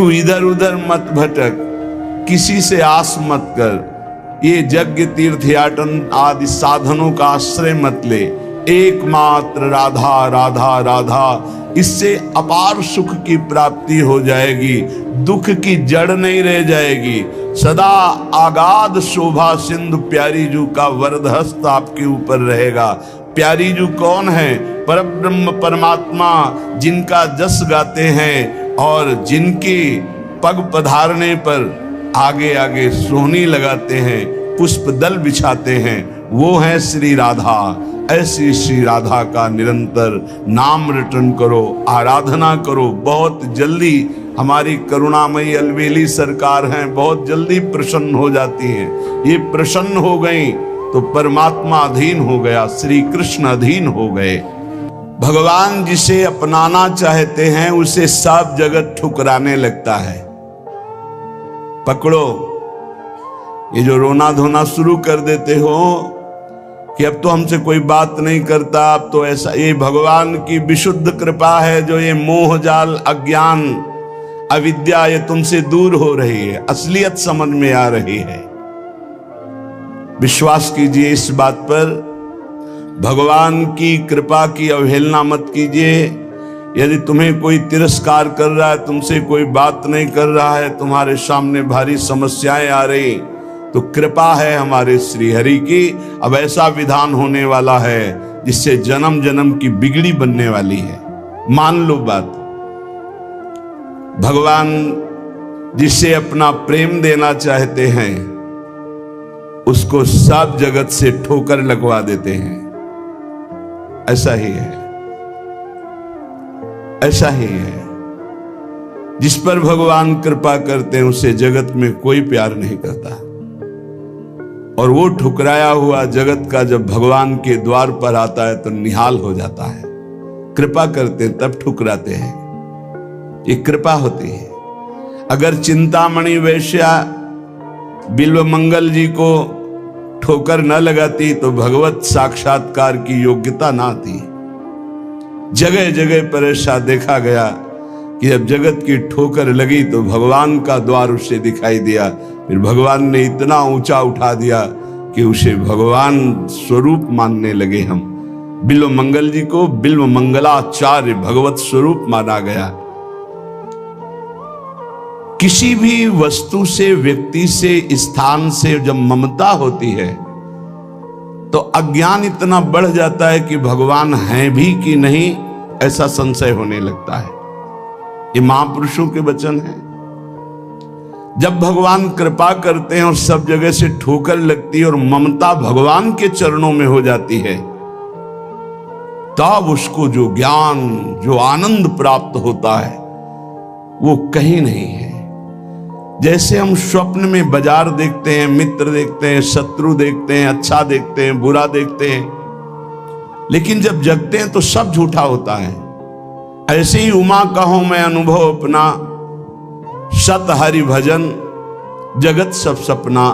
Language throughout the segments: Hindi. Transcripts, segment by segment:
तू इधर उधर मत भटक, किसी से आस मत कर, ये यज्ञ तीर्थयाटन आदि साधनों का आश्रय मत ले, एकमात्र राधा राधा राधा, इससे अपार सुख की प्राप्ति हो जाएगी, दुख की जड़ नहीं रह जाएगी। सदा आगाध शोभा सिंधु प्यारी जू का वरद हस्त आपके ऊपर रहेगा। प्यारी जू कौन है? परब्रह्म परमात्मा, जिनका जस गाते हैं और जिनके पग पधारने पर आगे आगे सोहनी लगाते हैं, पुष्प दल बिछाते हैं, वो है श्री राधा। ऐसी श्री राधा का निरंतर नाम रटन करो, आराधना करो। बहुत जल्दी हमारी करुणामयी अलवेली सरकार हैं, बहुत जल्दी प्रसन्न हो जाती हैं। ये प्रसन्न हो गई तो परमात्मा अधीन हो गया, श्री कृष्ण अधीन हो गए। भगवान जिसे अपनाना चाहते हैं उसे सब जगत ठुकराने लगता है। पकड़ो, ये जो रोना धोना शुरू कर देते हो कि अब तो हमसे कोई बात नहीं करता, अब तो ऐसा, ये भगवान की विशुद्ध कृपा है जो ये मोह जाल अज्ञान अविद्या ये तुमसे दूर हो रही है, असलियत समझ में आ रही है। विश्वास कीजिए इस बात पर, भगवान की कृपा की अवहेलना मत कीजिए। यदि तुम्हें कोई तिरस्कार कर रहा है, तुमसे कोई बात नहीं कर रहा है, तुम्हारे सामने भारी समस्याएं आ रही, तो कृपा है हमारे श्री हरि की। अब ऐसा विधान होने वाला है जिससे जन्म जन्म की बिगड़ी बनने वाली है। मान लो बात, भगवान जिसे अपना प्रेम देना चाहते हैं उसको सब जगत से ठोकर लगवा देते हैं। ऐसा ही है, ऐसा ही है। जिस पर भगवान कृपा करते हैं उसे जगत में कोई प्यार नहीं करता, और वो ठुकराया हुआ जगत का जब भगवान के द्वार पर आता है तो निहाल हो जाता है। कृपा करते हैं तब ठुकराते हैं, ये कृपा होती है। अगर चिंतामणि वैश्या बिल्व मंगल जी को ठोकर न लगाती तो भगवत साक्षात्कार की योग्यता ना थी। जगह जगह पर ऐसा देखा गया कि जब जगत की ठोकर लगी तो भगवान का द्वार उसे दिखाई दिया, फिर भगवान ने इतना ऊंचा उठा दिया कि उसे भगवान स्वरूप मानने लगे हम। बिल्व मंगल जी को बिल्व मंगलाचार्य भगवत स्वरूप माना गया। किसी भी वस्तु से, व्यक्ति से, स्थान से जब ममता होती है तो अज्ञान इतना बढ़ जाता है कि भगवान हैं भी कि नहीं ऐसा संशय होने लगता है। ये महापुरुषों के वचन हैं। जब भगवान कृपा करते हैं और सब जगह से ठोकर लगती है और ममता भगवान के चरणों में हो जाती है, तब उसको जो ज्ञान, जो आनंद प्राप्त होता है वो कहीं नहीं है। जैसे हम स्वप्न में बाजार देखते हैं, मित्र देखते हैं, शत्रु देखते हैं, अच्छा देखते हैं, बुरा देखते हैं, लेकिन जब जगते हैं तो सब झूठा होता है। ऐसे ही उमा कहो मैं अनुभव अपना, सत हरि भजन जगत सब सपना।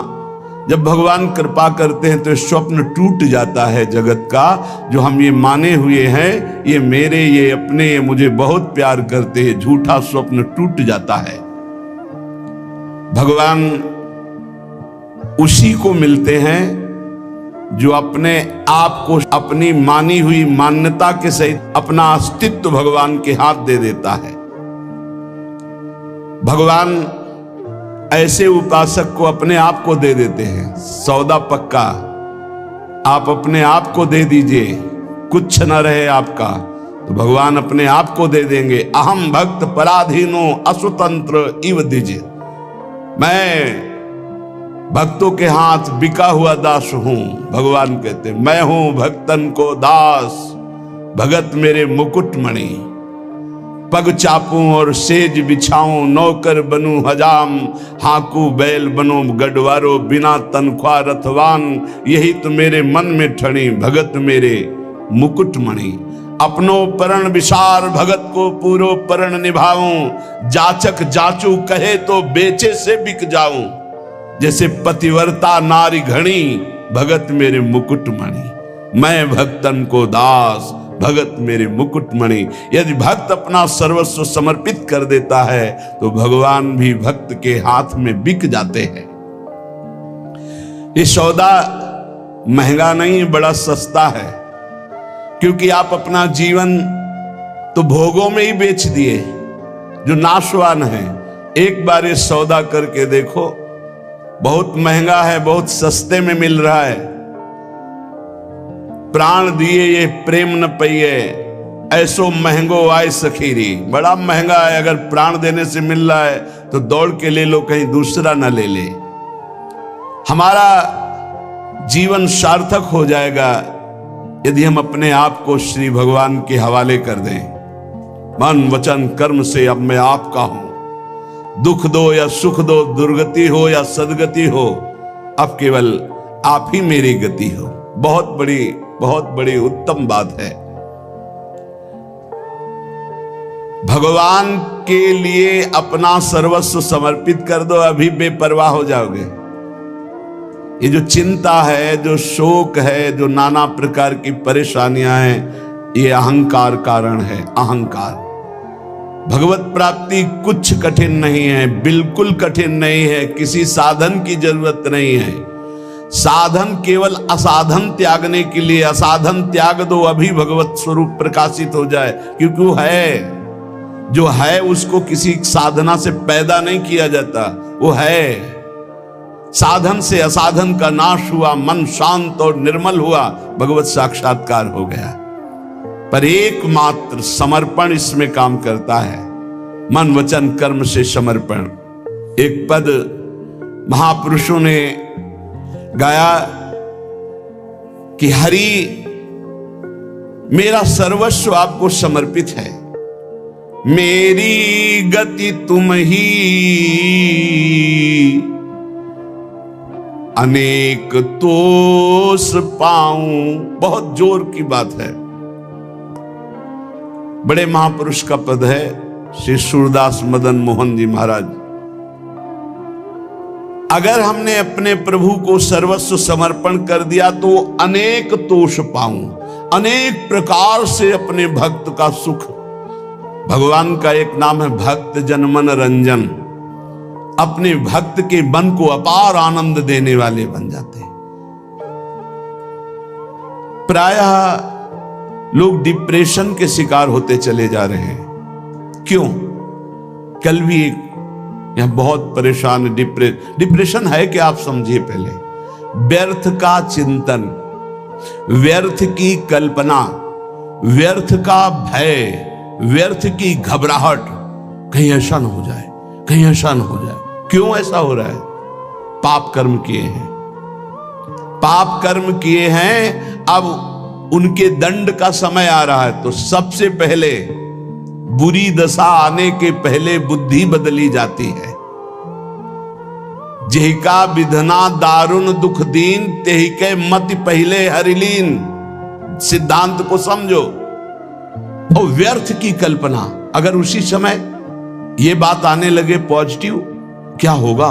जब भगवान कृपा करते हैं तो स्वप्न टूट जाता है जगत का, जो हम ये माने हुए हैं ये मेरे, ये अपने, ये मुझे बहुत प्यार करते हैं, झूठा स्वप्न टूट जाता है। भगवान उसी को मिलते हैं जो अपने आप को, अपनी मानी हुई मान्यता के सहित अपना अस्तित्व भगवान के हाथ दे देता है। भगवान ऐसे उपासक को अपने आप को दे देते हैं। सौदा पक्का, आप अपने आप को दे दीजिए, कुछ न रहे आपका, तो भगवान अपने आप को दे देंगे। अहम भक्त पराधीनो असुतंत्र इव दीजिए, मैं भक्तों के हाथ बिका हुआ दास हूं। भगवान कहते मैं हूं भक्तन को दास, भगत मेरे मुकुटमणि। पग चापूं और सेज बिछाऊं, नौकर बनूं हजाम, हाकू बैल बनो गढ़वारो, बिना तनख्वाह रथवान। यही तो मेरे मन में ठणी, भगत मेरे मुकुटमणि। अपनो परण विसार, भगत को पूरो परण निभाऊं। जाचक जाचू कहे तो बेचे से बिक जाऊं। जैसे पतिव्रता नारी घणी, भगत मेरे मुकुटमणि। मैं भक्तन को दास, भगत मेरे मुकुटमणि। यदि भक्त अपना सर्वस्व समर्पित कर देता है तो भगवान भी भक्त के हाथ में बिक जाते हैं। ये सौदा महंगा नहीं, बड़ा सस्ता है, क्योंकि आप अपना जीवन तो भोगों में ही बेच दिए जो नाशवान है। एक बार ये सौदा करके देखो, बहुत महंगा है, बहुत सस्ते में मिल रहा है। प्राण दिए ये प्रेम न पइए, ऐसो महंगो आए सखीरी। बड़ा महंगा है, अगर प्राण देने से मिल रहा है तो दौड़ के ले लो, कहीं दूसरा ना ले ले। हमारा जीवन सार्थक हो जाएगा यदि हम अपने आप को श्री भगवान के हवाले कर दें। मन वचन कर्म से अब मैं आपका हूं, दुख दो या सुख दो, दुर्गति हो या सदगति हो, अब केवल आप ही मेरी गति हो। बहुत बड़ी उत्तम बात है। भगवान के लिए अपना सर्वस्व समर्पित कर दो, अभी बेपरवाह हो जाओगे। ये जो चिंता है, जो शोक है, जो नाना प्रकार की परेशानियां हैं, ये अहंकार कारण है। अहंकार। भगवत प्राप्ति कुछ कठिन नहीं है, बिल्कुल कठिन नहीं है, किसी साधन की जरूरत नहीं है। साधन केवल असाधन त्यागने के लिए। असाधन त्याग दो, अभी भगवत स्वरूप प्रकाशित हो जाए, क्योंकि वो है, जो है उसको किसी साधना से पैदा नहीं किया जाता, वो है। साधन से असाधन का नाश हुआ, मन शांत और निर्मल हुआ, भगवत साक्षात्कार हो गया। पर एकमात्र समर्पण इसमें काम करता है। मन वचन कर्म से समर्पण। एक पद महापुरुषों ने गाया कि हरि मेरा सर्वस्व आपको समर्पित है, मेरी गति तुम ही, अनेक तोष पाऊं। बहुत जोर की बात है। बड़े महापुरुष का पद है, श्री सूरदास मदन मोहन जी महाराज। अगर हमने अपने प्रभु को सर्वस्व समर्पण कर दिया तो अनेक तोष पाऊं, अनेक प्रकार से अपने भक्त का सुख। भगवान का एक नाम है भक्त जन मन रंजन। अपने भक्त के मन को अपार आनंद देने वाले बन जाते हैं। प्रायः लोग डिप्रेशन के शिकार होते चले जा रहे हैं। क्यों? कल भी एक यहां बहुत परेशान। डिप्रेशन है कि आप समझिए पहले। व्यर्थ का चिंतन, व्यर्थ की कल्पना, व्यर्थ का भय, व्यर्थ की घबराहट, कहीं ऐसा न हो जाए, कहीं ऐसा न हो जाए। क्यों ऐसा हो रहा है? पाप कर्म किए हैं, पाप कर्म किए हैं। अब उनके दंड का समय आ रहा है, तो सबसे पहले बुरी दशा आने के पहले बुद्धि बदली जाती है। जेहिका विधना दारुण दुख दीन, तेहिके मति पहले हरिलीन। सिद्धांत को समझो। और व्यर्थ की कल्पना, अगर उसी समय ये बात आने लगे पॉजिटिव, क्या होगा?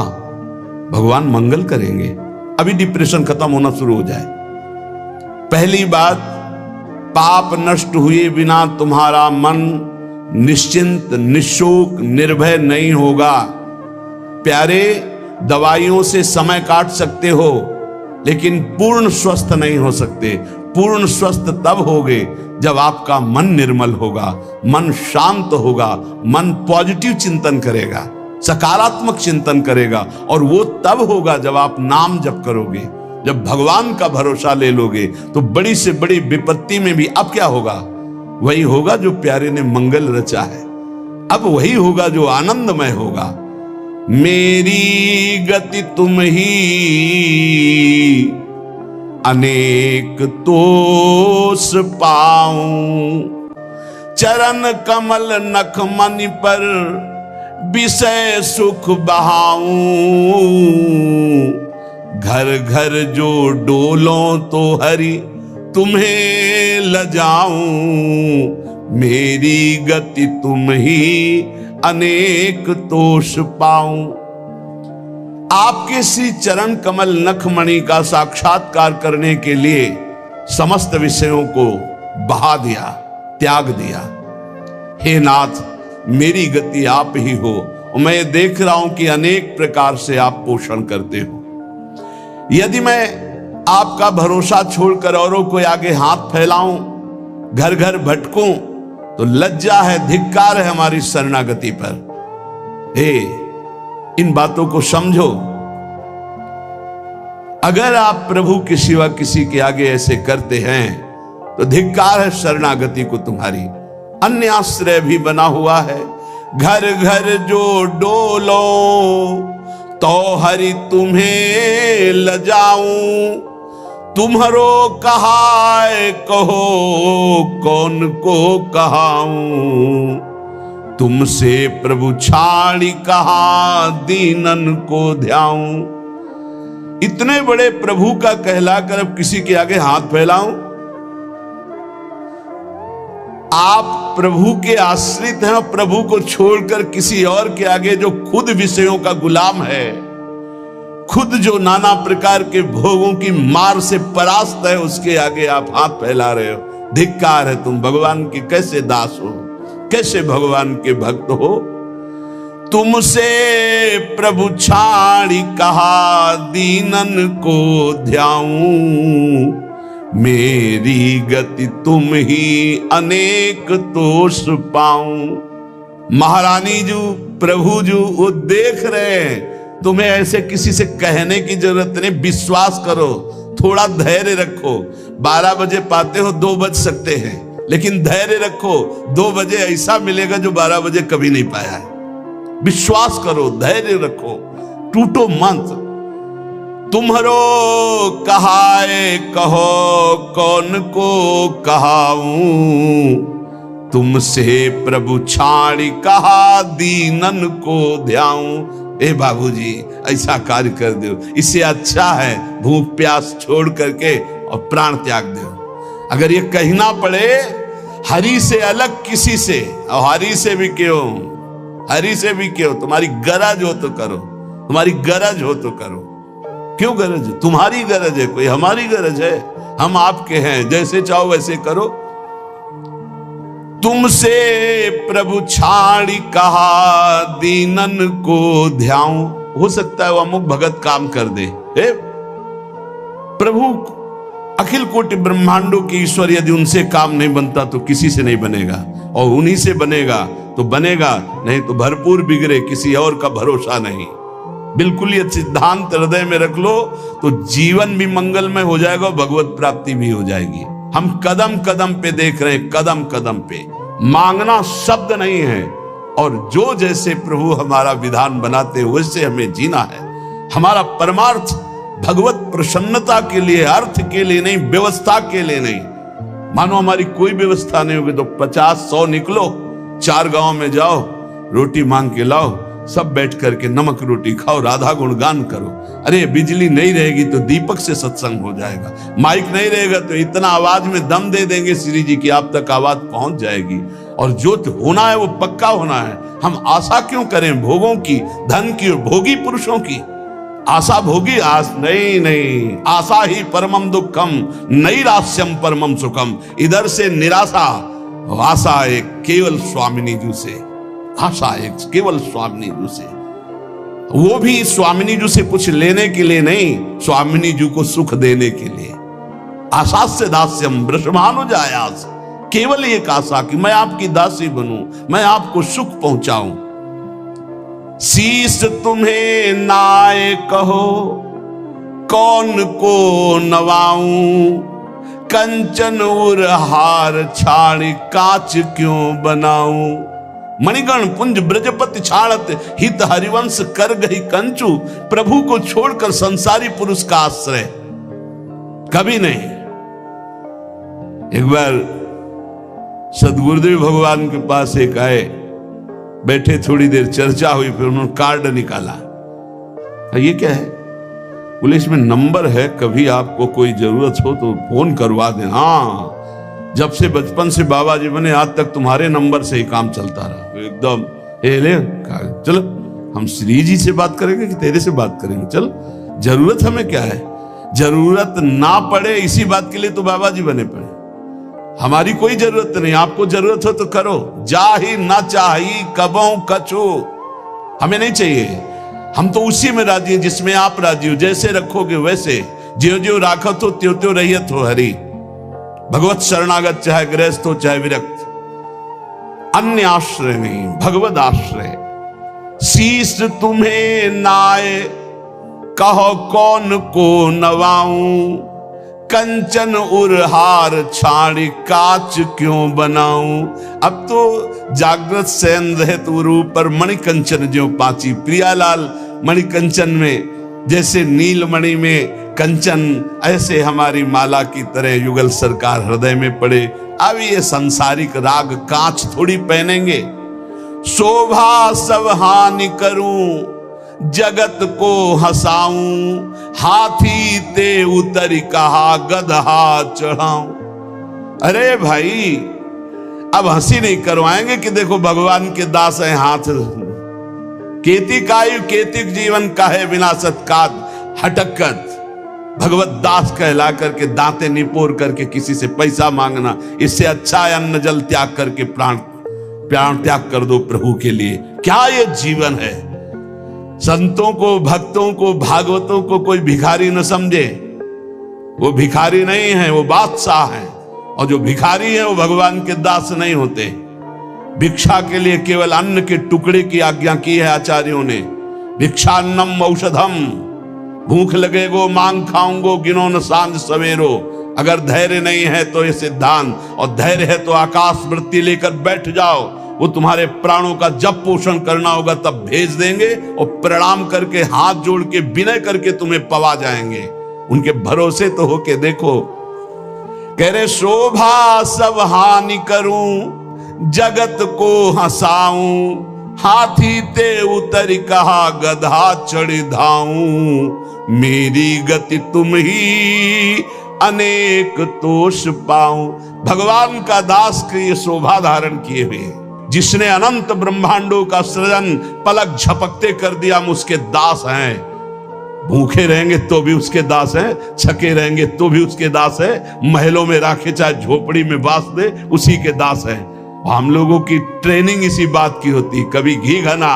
भगवान मंगल करेंगे। अभी डिप्रेशन खत्म होना शुरू हो जाए। पहली बात, पाप नष्ट हुए बिना तुम्हारा मन निश्चिंत, निशोक, निर्भय नहीं होगा। प्यारे, दवाइयों से समय काट सकते हो, लेकिन पूर्ण स्वस्थ नहीं हो सकते। पूर्ण स्वस्थ तब होगे जब आपका मन निर्मल होगा, मन शांत होगा, मन पॉजिटिव चिंतन करेगा, सकारात्मक चिंतन करेगा। और वो तब होगा जब आप नाम जप करोगे, जब भगवान का भरोसा ले लोगे। तो बड़ी से बड़ी विपत्ति में भी अब क्या होगा? वही होगा जो प्यारे ने मंगल रचा है। अब वही होगा जो आनंदमय होगा। मेरी गति तुम ही, अनेक तोष पाऊं। चरण कमल नख मनि पर विषय सुख बहाऊं। घर घर जो डोलों तो हरि तुम्हें लजाऊं। मेरी गति तुम ही, अनेक तोष पाऊं। आपके श्री चरण कमल नखमणि का साक्षात्कार करने के लिए समस्त विषयों को बहा दिया, त्याग दिया। हे नाथ, मेरी गति आप ही हो, और मैं ये देख रहा हूं कि अनेक प्रकार से आप पोषण करते हो। यदि मैं आपका भरोसा छोड़कर औरों को आगे हाथ फैलाऊं, घर घर भटकूं, तो लज्जा है, धिक्कार है हमारी शरणागति पर। हे, इन बातों को समझो। अगर आप प्रभु के सिवा किसी के आगे ऐसे करते हैं तो धिक्कार है शरणागति को तुम्हारी। अन्य आश्रय भी बना हुआ है। घर घर जो डोलो तो हरि तुम्हें लजाऊं, तुम्हारो कहाय कहो कौन को कहाऊं, तुमसे प्रभु छाड़ी कहा दीनन को ध्याऊं। इतने बड़े प्रभु का कहलाकर अब किसी के आगे हाथ फैलाऊं? आप प्रभु के आश्रित हैं और प्रभु को छोड़कर किसी और के आगे, जो खुद विषयों का गुलाम है, खुद जो नाना प्रकार के भोगों की मार से परास्त है, उसके आगे आप हाथ फैला रहे हो। धिक्कार है, तुम भगवान के कैसे दास हो, कैसे भगवान के भक्त हो। तुमसे प्रभु छाड़ी कहा दीनन को ध्याऊं, मेरी गति तुम ही अनेक तोष पाऊं। महारानी जी, प्रभु जी वो देख रहे हैं, तुम्हें ऐसे किसी से कहने की जरूरत नहीं। विश्वास करो, थोड़ा धैर्य रखो। 12 बजे पाते हो, 2 बज सकते हैं, लेकिन धैर्य रखो। 2 बजे ऐसा मिलेगा जो 12 बजे कभी नहीं पाया है। विश्वास करो, धैर्य रखो, टूटो मत। तुम्हारो कहाए कहो कौन को कहाऊं, तुमसे प्रभु छाड़ी कहा दीनन को ध्याऊं। ए बाबूजी, ऐसा कार्य कर दो, इससे अच्छा है भूख प्यास छोड़ करके और प्राण त्याग दो। अगर ये कहना पड़े हरि से अलग किसी से, और हरि से भी क्यों, हरि से भी क्यों, तुम्हारी गरज हो तो करो, तुम्हारी गरज हो तो करो। क्यों गरज? तुम्हारी गरज है, कोई हमारी गरज है? हम आपके हैं, जैसे चाहो वैसे करो। तुमसे प्रभु छाड़ी कहा दीनन को ध्याऊं। हो सकता है वो अमुक भगत काम कर दे। प्रभु अखिल कोटि ब्रह्मांडों की ईश्वर, यदि उनसे काम नहीं बनता तो किसी से नहीं बनेगा, और उन्हीं से बनेगा तो बनेगा, नहीं तो भरपूर बिगड़े, किसी और का भरोसा नहीं। बिल्कुल ये सिद्धांत हृदय में रख लो तो जीवन भी मंगलमय हो जाएगा और भगवत प्राप्ति भी हो जाएगी। हम कदम कदम पे देख रहे हैं, कदम कदम पे। मांगना शब्द नहीं है, और जो जैसे प्रभु हमारा विधान बनाते हैं वैसे हमें जीना है। हमारा परमार्थ भगवत प्रसन्नता के लिए, अर्थ के लिए नहीं, व्यवस्था के लिए नहीं। मानो हमारी कोई व्यवस्था नहीं होगी तो 50-100 निकलो, 4 गांव में जाओ, रोटी मांग के लाओ, सब बैठ करके नमक रोटी खाओ, राधा गुणगान करो। अरे बिजली नहीं रहेगी तो दीपक से सत्संग हो जाएगा, माइक नहीं रहेगा तो इतना आवाज में दम दे देंगे श्री जी की आप तक आवाज पहुंच जाएगी। और जो होना है वो पक्का होना है। हम आशा क्यों करें भोगों की, धन की और भोगी पुरुषों की? आशा भोगी आस नहीं, आशा ही परमम दुखम, नैराश्यम परमम सुखम। इधर से निराशा, आशा एक केवल स्वामिनी जी से, आशा एक केवल स्वामिनी जी से, वो भी स्वामिनी जी से कुछ लेने के लिए नहीं, स्वामिनी जी को सुख देने के लिए। आशा से दास्यम वृषभानुजायास, केवल एक आशा कि मैं आपकी दासी बनूं, मैं आपको सुख पहुंचाऊं। शीस तुम्हें नाय कहो कौन को नवाऊं, कंचन उर हार छाड़ी कांच क्यों बनाऊं। मणिगण पुंज ब्रजपति छाड़त, हित हरिवंश कर गई कंचू। प्रभु को छोड़कर संसारी पुरुष का आश्रय कभी नहीं। एक बार सदगुरुदेव भगवान के पास एक आए, बैठे, थोड़ी देर चर्चा हुई, फिर उन्होंने कार्ड निकाला। ये क्या है? बोले इसमें नंबर है, कभी आपको कोई जरूरत हो तो फोन करवा देना। हाँ, जब से बचपन से बाबा जी बने आज तक तुम्हारे नंबर से ही काम चलता रहा। एकदम ले चलो, हम श्री जी से बात करेंगे कि तेरे से बात करेंगे? चल, जरूरत हमें क्या है? जरूरत ना पड़े इसी बात के लिए तो बाबा जी बने पड़े। हमारी कोई जरूरत नहीं, आपको जरूरत हो तो करो। जाही ना चाही कबों कछु, हमें नहीं चाहिए। हम तो उसी में राजी हैं जिसमें आप राजी हो। जैसे रखोगे वैसे, ज्यो ज्यो राखत हो त्यों त्यों रहियत हो हरि। भगवत शरणागत चाहे गृहस्थ हो चाहे विरक्त, अन्य आश्रय नहीं, भगवत आश्रय। शीश तुम्हें नाय कहो कौन को नवाऊं, कंचन उरहार छाड़ी काच क्यों बनाऊं। अब तो जागृत शयन रहत उरु पर मणिकंचन ज्यों पाची। प्रियालाल मणिकंचन में जैसे नीलमणि में कंचन, ऐसे हमारी माला की तरह युगल सरकार हृदय में पड़े। अब ये सांसारिक राग कांच थोड़ी पहनेंगे। शोभा सब हानि करूं जगत को हंसाऊं, हाथी ते उतरी कहा गदहा चढ़ाऊं। अरे भाई, अब हंसी नहीं करवाएंगे कि देखो भगवान के दास हैं हाथ। केती कायु केतिक जीवन काहे विनाशत काद हटकत। भगवत दास कहला करके दांते निपोर करके किसी से पैसा मांगना, इससे अच्छा है अन्न जल त्याग करके प्राण त्याग कर दो प्रभु के लिए। क्या ये जीवन है। संतों को, भक्तों को, भागवतों को कोई भिखारी न समझे। वो भिखारी नहीं है, वो बादशाह है। और जो भिखारी है वो भगवान के दास नहीं होते। भिक्षा के लिए केवल अन्न के टुकड़े की आज्ञा की है आचार्यों ने। भिक्षान्नम औषधम, भूख लगेगो मांग खाऊंगो गिनो न सांझ सवेरो। अगर धैर्य नहीं है तो ये सिद्धांत, और धैर्य है तो आकाश वृत्ति लेकर बैठ जाओ। वो तुम्हारे प्राणों का जब पोषण करना होगा तब भेज देंगे, और प्रणाम करके हाथ जोड़ के विनय करके तुम्हें पवा जाएंगे। उनके भरोसे तो होके देखो। कह रहे शोभा सब हानि करूं जगत को हंसाऊं, हाथी ते उतरी कहा गधा चढ़ी धाऊं। मेरी गति तुम ही अनेक तोष पाऊं। भगवान का दास के ये शोभा धारण किए हुए, जिसने अनंत ब्रह्मांडों का सृजन पलक झपकते कर दिया, हम उसके दास हैं। भूखे रहेंगे तो भी उसके दास हैं, छके रहेंगे तो भी उसके दास है, महलों में राखे चाहे झोपड़ी में बास दे उसी के दास हैं। हम लोगों की ट्रेनिंग इसी बात की होती, कभी घी घना,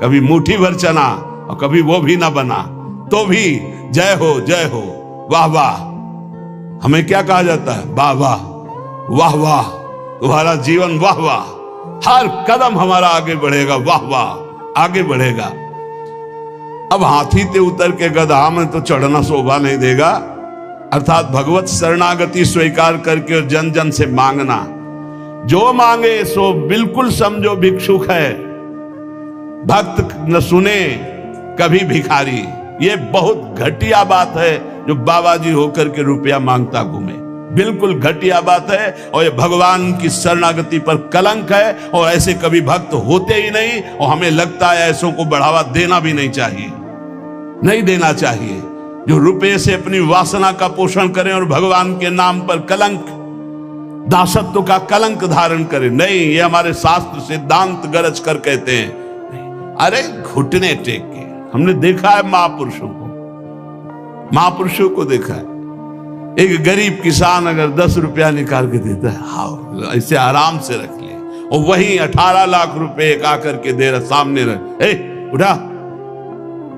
कभी मुट्ठी भर चना, और कभी वो भी ना बना तो भी जय हो वाह वाह। हमें क्या कहा जाता है? वाह वाह वाह वाह, तुम्हारा जीवन वाह वाह, हर कदम हमारा आगे बढ़ेगा, वाह वाह आगे बढ़ेगा। अब हाथी ते उतर के गधा में तो चढ़ना शोभा नहीं देगा। अर्थात भगवत शरणागति स्वीकार करके और जन जन से मांगना, जो मांगे सो बिल्कुल समझो भिक्षुक है। भक्त न सुने कभी भिखारी। ये बहुत घटिया बात है जो बाबा जी होकर के रुपया मांगता घूमे, बिल्कुल घटिया बात है। और ये भगवान की शरणागति पर कलंक है, और ऐसे कभी भक्त होते ही नहीं। और हमें लगता है ऐसों को बढ़ावा देना भी नहीं चाहिए, नहीं देना चाहिए। जो रुपये से अपनी वासना का पोषण करें और भगवान के नाम पर कलंक, दासत्व का कलंक धारण करें, नहीं। ये हमारे शास्त्र सिद्धांत गरज कर कहते हैं। अरे घुटने टेक के हमने देखा है महापुरुषों को देखा है। एक गरीब किसान अगर 10 रुपया निकाल के देता है, हाँ ऐसे आराम से रख ले, और वही 18 लाख रुपए आकर के दे रहा सामने रख, उठा,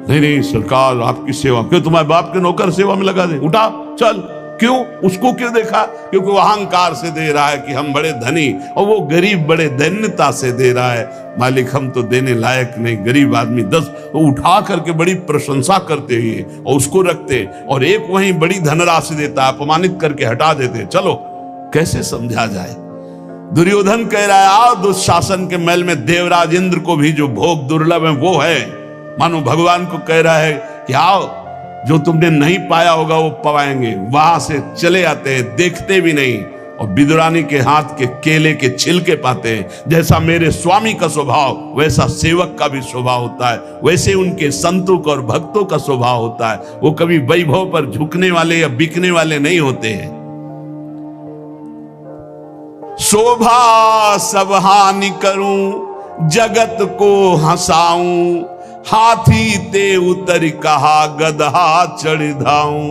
नहीं सरकार आपकी सेवा, क्यों तुम्हारे बाप के नौकर सेवा में लगा दे, उठा चल। क्यों? उसको क्यों देखा? क्योंकि वो अहंकार से दे रहा है कि हम बड़े धनी, और वो गरीब बड़े दैन्यता से दे रहा है, मालिक हम तो देने लायक नहीं, गरीब आदमी 10, तो उठा करके बड़ी प्रशंसा करते हुए और उसको रखते, और एक वहीं बड़ी धनराशि देता, अपमानित करके हटा देते। चलो कैसे समझा जाए। दुर्योधन कह रहा है आओ दुशासन के महल में देवराज इंद्र को भी जो भोग दुर्लभ है वो है। मानो भगवान को कह रहा है कि आओ, जो तुमने नहीं पाया होगा वो पाएंगे। वहां से चले आते हैं, देखते भी नहीं, और विदुरानी के हाथ के केले के छिलके पाते हैं। जैसा मेरे स्वामी का स्वभाव वैसा सेवक का भी स्वभाव होता है, वैसे उनके संतों का और भक्तों का स्वभाव होता है। वो कभी वैभव पर झुकने वाले या बिकने वाले नहीं होते हैं। शोभा सब हानि करूं जगत को हंसाऊं, हाथी ते उतर कहा गधा चढ़ धाऊं।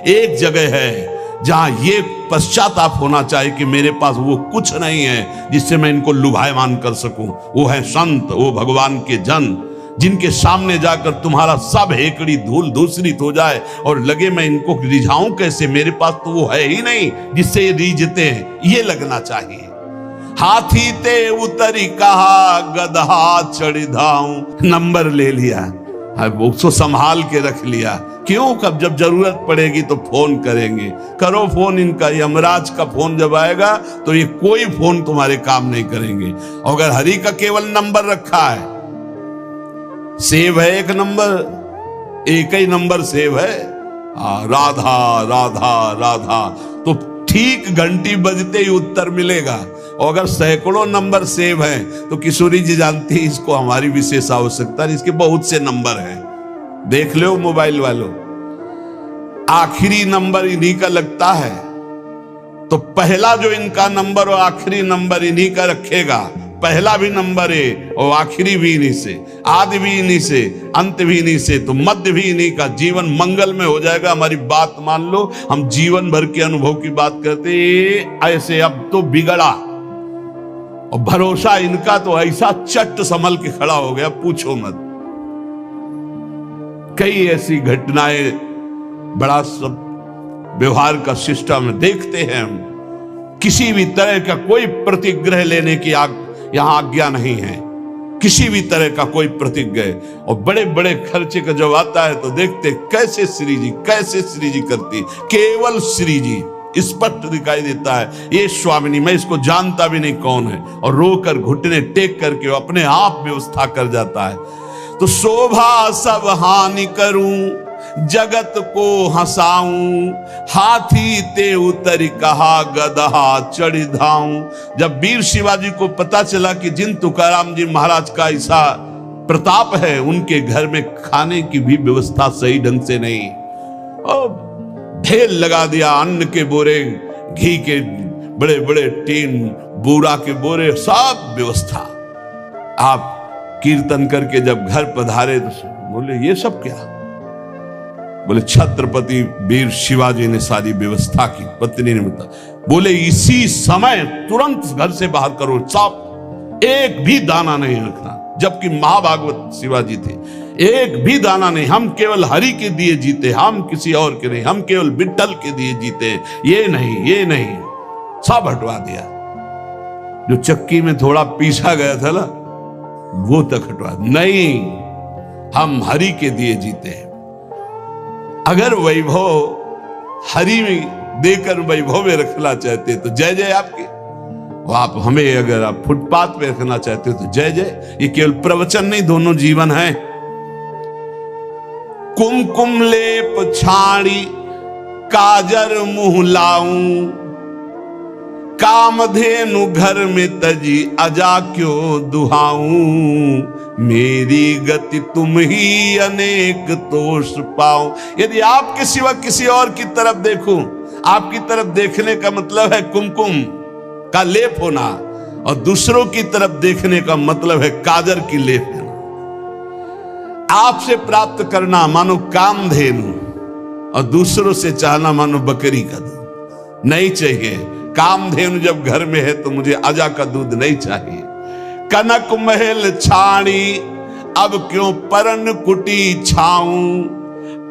एक जगह है जहां ये पश्चाताप होना चाहिए कि मेरे पास वो कुछ नहीं है जिससे मैं इनको लुभायमान कर सकूं। वो है संत, वो भगवान के जन, जिनके सामने जाकर तुम्हारा सब हेकड़ी धूल धूसरित हो जाए और लगे मैं इनको रिझाऊं कैसे, मेरे पास तो वो है ही नहीं जिससे ये रिझते हैं, ये लगना चाहिए। हाथी ते उतरी कहा गदहा चढ़ी धाऊं, नंबर ले लिया, उसको संभाल के रख लिया। क्यों? कब जब जरूरत पड़ेगी तो फोन करेंगे। करो फोन इनका, यमराज का फोन जब आएगा तो ये कोई फोन तुम्हारे काम नहीं करेंगे। अगर हरि का केवल नंबर रखा है, सेव है एक नंबर, एक ही नंबर सेव है, राधा राधा राधा, तो ठीक घंटी बजते ही उत्तर मिलेगा। और अगर सैकड़ों नंबर सेव हैं तो किशोरी जी जानती है इसको हमारी विशेष आवश्यकता है, इसके बहुत से नंबर हैं। देख लो मोबाइल वालों, आखिरी नंबर इन्हीं का लगता है, तो पहला जो इनका नंबर और आखिरी नंबर इन्हीं का रखेगा। पहला भी नंबर है और आखिरी भी इन्हीं से, आदि भी इन्हीं से, अंत भी इन्हीं से, तो मध्य भी इन्हीं का। जीवन मंगल में हो जाएगा। हमारी बात मान लो, हम जीवन भर के अनुभव की बात करते ऐसे, अब तो बिगड़ा और भरोसा इनका तो ऐसा चट संभल के खड़ा हो गया, पूछो मत। कई ऐसी घटनाएं बड़ा सब व्यवहार का सिस्टम देखते हैं हम, किसी भी तरह का कोई प्रतिग्रह लेने की यहां आज्ञा नहीं है, किसी भी तरह का कोई प्रतिग्रह। और बड़े बड़े खर्चे का जब आता है तो देखते कैसे श्री जी, कैसे श्री जी करती, केवल श्री जी स्पष्ट दिखाई देता है। ये स्वामिनी, मैं इसको जानता भी नहीं कौन है, और रोकर घुटने टेक करके वो अपने आप व्यवस्था कर जाता है। तो शोभा सब हानि करूं, जगत को हंसाऊं, हाथी ते उतर कहा गदहा चढ़ी धाऊं। जब वीर शिवाजी को पता चला कि जिन तुकाराम जी महाराज का ऐसा प्रताप है, उनके घर में खाने की भी व्यवस्था सही ढंग से नहीं, और ढेर लगा दिया अन्न के बोरे, घी के बड़े बड़े टीन, बूरा के बोरे, सब व्यवस्था। आप कीर्तन करके जब घर पधारे तो बोले ये सब क्या? बोले छत्रपति वीर शिवाजी ने सारी व्यवस्था की। पत्नी ने बताया, बोले इसी समय तुरंत घर से बाहर करो, सब एक भी दाना नहीं रखना। जबकि महाभागवत शिवाजी थे, एक भी दाना नहीं, हम केवल हरि के दिए जीते, हम किसी और के नहीं, हम केवल विट्ठल के दिए जीते, ये नहीं ये नहीं, सब हटवा दिया। जो चक्की में थोड़ा पीसा गया था ना, वो तक हटवा, नहीं हम हरि के दिए जीते हैं। अगर वैभव हरि में देकर वैभव में रखना चाहते तो जय जय आपकी, आप हमें अगर आप फुटपाथ पे रखना चाहते हो तो जय जय। ये केवल प्रवचन नहीं, दोनों जीवन है। कुमकुम लेप छाड़ी काजर मुंह लाऊं, कामधेनु घर में तजी अजा क्यों दुहाऊं, मेरी गति तुम ही अनेक तोष पाऊं। यदि आपके सिवा किसी और की तरफ देखूं, आपकी तरफ देखने का मतलब है कुमकुम का लेप होना, और दूसरों की तरफ देखने का मतलब है काजर की लेप होना। आपसे प्राप्त करना मानो कामधेनु, और दूसरों से चाहना मानो बकरी का दूध। नहीं चाहिए। कामधेनु जब घर में है तो मुझे अजा का दूध नहीं चाहिए। कनक महल छाड़ी अब क्यों परन कुटी छाऊं,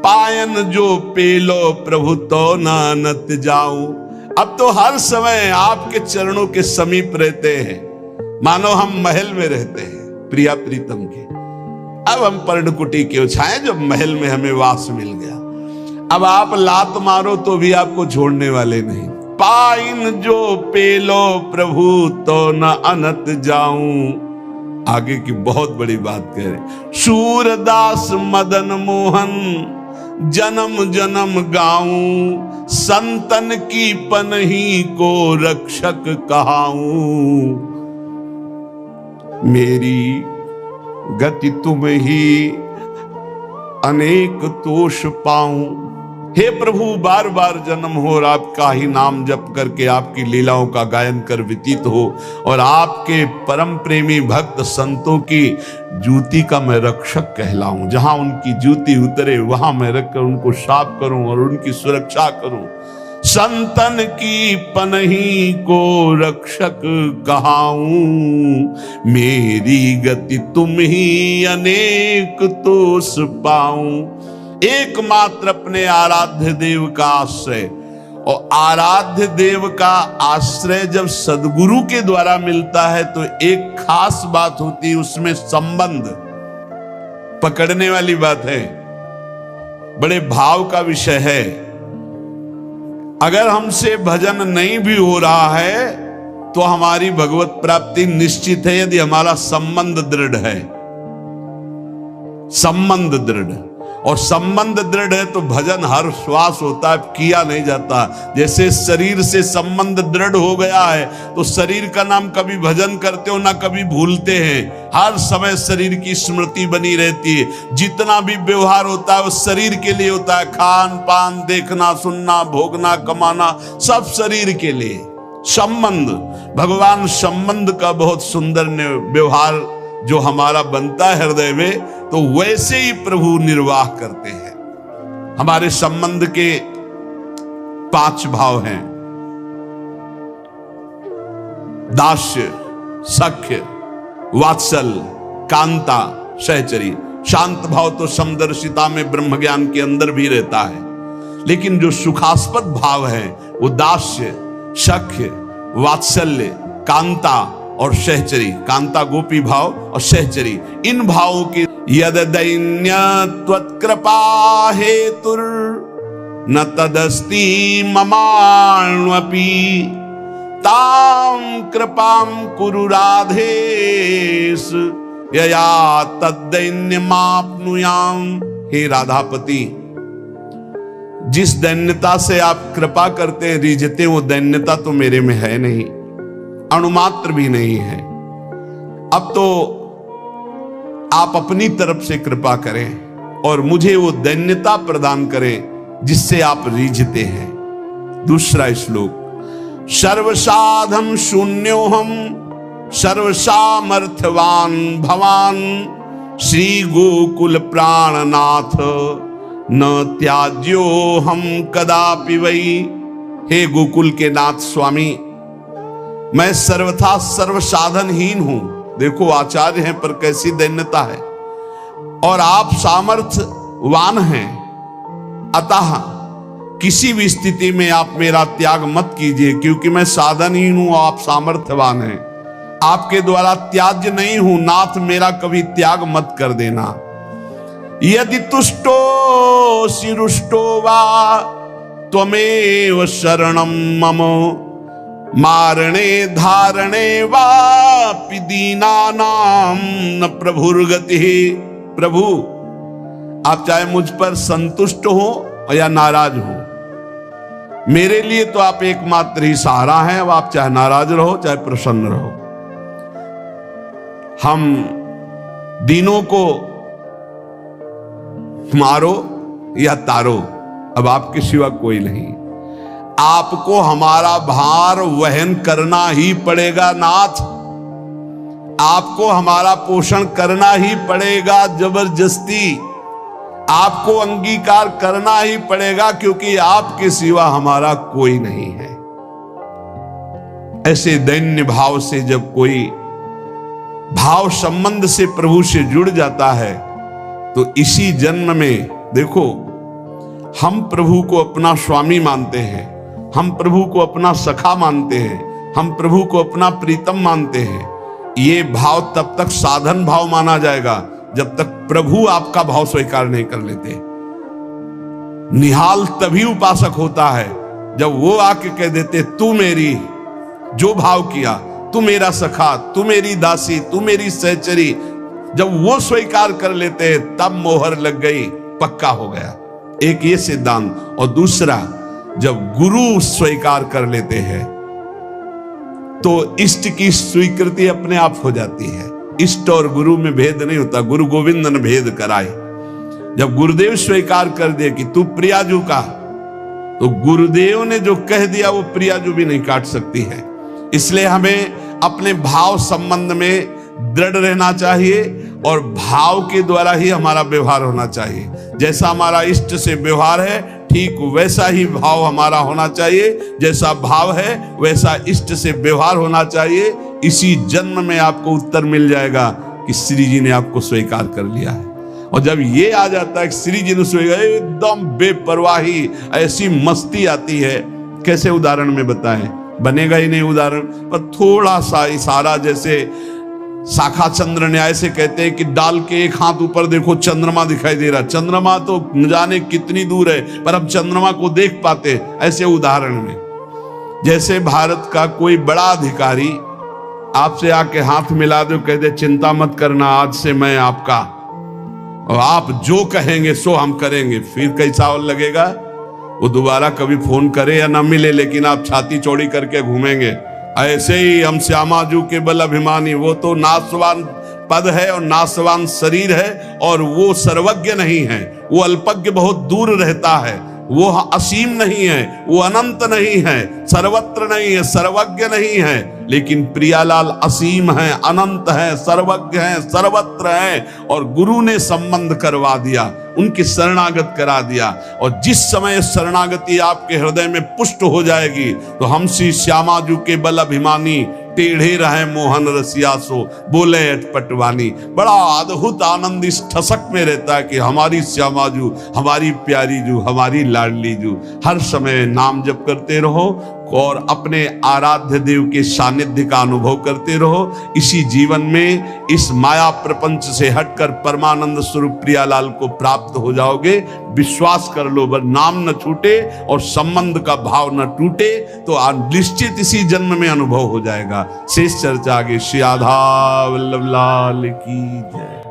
पायन जो पेलो प्रभु तो नानत जाऊं। अब तो हर समय आपके चरणों के समीप रहते हैं, मानो हम महल में रहते हैं प्रिया प्रीतम के। अब हम पर्णकुटी क्यों छाए जब महल में हमें वास मिल गया। अब आप लात मारो तो भी आपको छोड़ने वाले नहीं। पाइन जो पेलो प्रभु तो न अनत जाऊं। आगे की बहुत बड़ी बात कह रहे। सूरदास मदन मोहन जन्म जन्म गाऊं, संतन की पनही को रक्षक कहाऊं, मेरी गति तुम ही अनेक तोष पाऊं। हे प्रभु, बार बार जन्म हो और आपका ही नाम जप करके आपकी लीलाओं का गायन कर व्यतीत हो, और आपके परम प्रेमी भक्त संतों की जूती का मैं रक्षक कहलाऊं। जहां उनकी जूती उतरे वहां मैं रखकर उनको साफ करूं और उनकी सुरक्षा करूं। संतन की पनही को रक्षक कहाऊं, मेरी गति तुम ही अनेक तोष पाऊं। एकमात्र अपने आराध्य देव का आश्रय, और आराध्य देव का आश्रय जब सदगुरु के द्वारा मिलता है तो एक खास बात होती है, उसमें संबंध पकड़ने वाली बात है, बड़े भाव का विषय है। अगर हमसे भजन नहीं भी हो रहा है तो हमारी भगवत प्राप्ति निश्चित है, यदि हमारा संबंध दृढ़ है। संबंध दृढ़, और संबंध दृढ़ है तो भजन हर श्वास होता है, किया नहीं जाता। जैसे शरीर से संबंध दृढ़ हो गया है तो शरीर का नाम कभी भजन करते हो ना कभी भूलते हैं, हर समय शरीर की स्मृति बनी रहती है। जितना भी व्यवहार होता है वो शरीर के लिए होता है, खान पान, देखना सुनना, भोगना कमाना, सब शरीर के लिए। संबंध, भगवान संबंध का बहुत सुंदर व्यवहार जो हमारा बनता है हृदय में, तो वैसे ही प्रभु निर्वाह करते हैं। हमारे संबंध के 5 भाव हैं, दास्य, सख्य, वात्सल्य, कांता, सहचरी। शांत भाव तो समदर्शिता में ब्रह्म ज्ञान के अंदर भी रहता है, लेकिन जो सुखास्पद भाव है वो दास्य, सख्य, वात्सल्य, कांता और सहचरी। कांता गोपी भाव और सहचरी, इन भावों के यद दैन्य त्वत्कृपा हेतुर न तदस्ति ममाण्वपि ताम कृपाम कुरु राधेश यया तद्दैन्यमाप्नुयाम। हे राधापति, जिस दैन्यता से आप कृपा करते हैं, रिझते, वो दैन्यता तो मेरे में है नहीं, अणुमात्र भी नहीं है। अब तो आप अपनी तरफ से कृपा करें और मुझे वो दैन्यता प्रदान करें जिससे आप रीझते हैं। दूसरा श्लोक, सर्वसाधम शून्योहम सर्वसामर्थ्यवान भवान श्री गोकुल प्राणनाथ न त्याज्यो हम कदापि वै। हे गोकुल के नाथ स्वामी, मैं सर्वथा सर्वसाधनहीन हूं। देखो आचार्य हैं पर कैसी दैन्यता है, और आप सामर्थ्यवान हैं, अतः किसी भी स्थिति में आप मेरा त्याग मत कीजिए, क्योंकि मैं साधनहीन हूं, आप सामर्थ्यवान हैं, आपके द्वारा त्याज्य नहीं हूं। नाथ मेरा कभी त्याग मत कर देना। यदि तुष्टो शिरुष्टो वा त्वमेव शरणं मम मारणे धारणे वापि दीनानां न प्रभुर्गति। प्रभु, आप चाहे मुझ पर संतुष्ट हो या नाराज हो, मेरे लिए तो आप एकमात्र ही सहारा हैं। अब आप चाहे नाराज रहो चाहे प्रसन्न रहो, हम दीनों को मारो या तारो, अब आपके सिवा कोई नहीं। आपको हमारा भार वहन करना ही पड़ेगा नाथ, आपको हमारा पोषण करना ही पड़ेगा, जबरदस्ती आपको अंगीकार करना ही पड़ेगा, क्योंकि आपके सिवा हमारा कोई नहीं है। ऐसे दैन्य भाव से जब कोई भाव संबंध से प्रभु से जुड़ जाता है तो इसी जन्म में, देखो, हम प्रभु को अपना स्वामी मानते हैं, हम प्रभु को अपना सखा मानते हैं, हम प्रभु को अपना प्रीतम मानते हैं। ये भाव तब तक साधन भाव माना जाएगा जब तक प्रभु आपका भाव स्वीकार नहीं कर लेते। निहाल तभी उपासक होता है जब वो आके कह देते, तू मेरी, जो भाव किया, तू मेरा सखा, तू मेरी दासी, तू मेरी सहचरी, जब वो स्वीकार कर लेते हैं तब मोहर लग गई, पक्का हो गया। एक ये सिद्धांत। और दूसरा, जब गुरु स्वीकार कर लेते हैं तो इष्ट की स्वीकृति अपने आप हो जाती है। इष्ट और गुरु में भेद नहीं होता, गुरु गोविंद ने भेद कराए। जब गुरुदेव स्वीकार कर दे कि तू प्रियाजू का, तो गुरुदेव ने जो कह दिया वो प्रियाजू भी नहीं काट सकती है। इसलिए हमें अपने भाव संबंध में दृढ़ रहना चाहिए और भाव के द्वारा ही हमारा व्यवहार होना चाहिए। जैसा हमारा इष्ट से व्यवहार है ठीक वैसा ही भाव हमारा होना चाहिए, जैसा भाव है वैसा इष्ट से व्यवहार होना चाहिए। इसी जन्म में आपको उत्तर मिल जाएगा कि श्री जी ने आपको स्वीकार कर लिया है। और जब ये आ जाता है कि श्री जी ने स्वीकार, एकदम बेपरवाही, ऐसी मस्ती आती है, कैसे उदाहरण में बताएं, बनेगा ही नहीं उदाहरण, पर थोड़ा सा इशारा, जैसे शाखा चंद्र न्याय से कहते हैं कि डाल के एक हाथ ऊपर देखो चंद्रमा दिखाई दे रहा, चंद्रमा तो न जाने कितनी दूर है पर अब चंद्रमा को देख पाते। ऐसे उदाहरण में जैसे भारत का कोई बड़ा अधिकारी आपसे आके हाथ मिला दो, कह दे चिंता मत करना, आज से मैं आपका, और आप जो कहेंगे सो हम करेंगे, फिर कैसा और लगेगा? वो दोबारा कभी फोन करे या ना मिले, लेकिन आप छाती चौड़ी करके घूमेंगे। ऐसे ही हम श्यामाजू के बल अभिमानी, वो तो नाशवान पद है और नाशवान शरीर है, और वो सर्वज्ञ नहीं है, वो अल्पज्ञ बहुत दूर रहता है, वो असीम नहीं है, वो अनंत नहीं है, सर्वत्र नहीं है, सर्वज्ञ नहीं है, लेकिन प्रियालाल असीम है, अनंत है, सर्वज्ञ है, सर्वत्र है। और गुरु ने संबंध करवा दिया, उनकी शरणागत करा दिया, और जिस समय शरणागति आपके हृदय में पुष्ट हो जाएगी तो हम श्री श्यामाजू के बल अभिमानी, टेढ़े रहे मोहन रसिया सो बोले अटपटवानी। बड़ा अद्भुत आनंद इस ठसक में रहता है कि हमारी श्यामाजू, हमारी प्यारी जू, हमारी लाडली जू, हर समय नाम जप करते रहो और अपने आराध्य देव के सानिध्य का अनुभव करते रहो। इसी जीवन में इस माया प्रपंच से हटकर परमानंद स्वरूप प्रियालाल को प्राप्त हो जाओगे। विश्वास कर लो, बस नाम न छूटे और संबंध का भाव न टूटे तो निश्चित इसी जन्म में अनुभव हो जाएगा। शेष चर्चा आगे। श्री राधा वल्लभ लाल की जय।